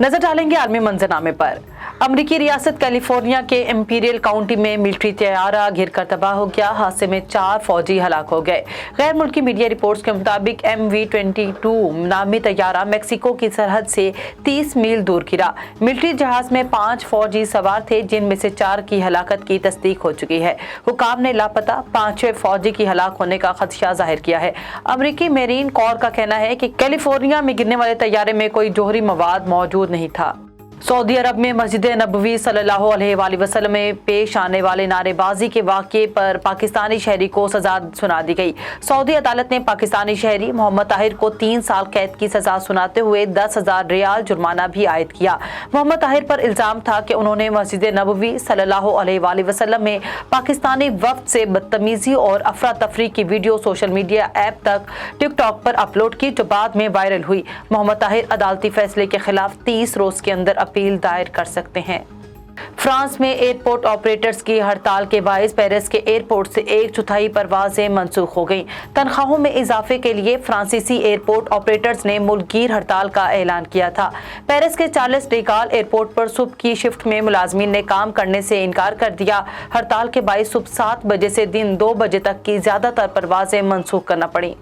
नजर डालेंगे आलमी मंजरनामे पर। अमरीकी रियासत कैलिफोर्निया के इंपीरियल काउंटी में मिलिट्री तैयारा घिरकर तबाह हो गया। हादसे में 4 फौजी हलाक हो गए। गैर मुल्की मीडिया रिपोर्ट्स के मुताबिक MV-22 नामी तैयारा मेक्सिको की सरहद से 30 मील दूर गिरा। मिलिट्री जहाज में 5 फौजी सवार थे, जिनमें से 4 की हलाकत की तस्दीक हो चुकी है। हुकाम ने लापता 5वें फौजी की हलाक होने का खदशा जाहिर किया है। अमरीकी मेरीन कोर का कहना है कि कैलिफोर्निया में गिरने वाले तैयारे में कोई जोहरी मवाद मौजूद नहीं था। सऊदी अरब में मस्जिद नबवी सल्लल्लाहु अलैहि वसल्लम में पेश आने वाले नारेबाजी के वाक़े पर पाकिस्तानी शहरी को सजा सुना दी गई। सऊदी अदालत ने पाकिस्तानी शहरी मोहम्मद ताहिर को 3 साल कैद की सजा सुनाते हुए 10,000 रियाल जुर्माना भी आयद किया। मोहम्मद ताहिर पर इल्जाम था कि उन्होंने मस्जिद नबवी सल्लल्लाहु अलैहि वसल्लम में पाकिस्तानी वफ्द से बदतमीजी और अफरा तफरी की वीडियो सोशल मीडिया ऐप तक टिकटॉक पर अपलोड की, जो बाद में वायरल हुई। मोहम्मद ताहिर अदालती फैसले के खिलाफ 30 रोज के अंदर अपील दायर कर सकते हैं। फ्रांस में एयरपोर्ट ऑपरेटर्स की हड़ताल के बायस पेरिस के एयरपोर्ट से 1/4 परवाजें मनसूख हो गईं। तनख्वाहों में इजाफे के लिए फ्रांसीसी एयरपोर्ट ऑपरेटर्स ने मुल्कगीर हड़ताल का ऐलान किया था। पेरिस के चार्ल्स डी गॉल एयरपोर्ट पर सुबह की शिफ्ट में मुलाजमीन ने काम करने से इनकार कर दिया। हड़ताल के बायस सुबह 7 बजे से दिन 2 बजे तक की ज्यादातर परवाजें मनसूख करना पड़ी।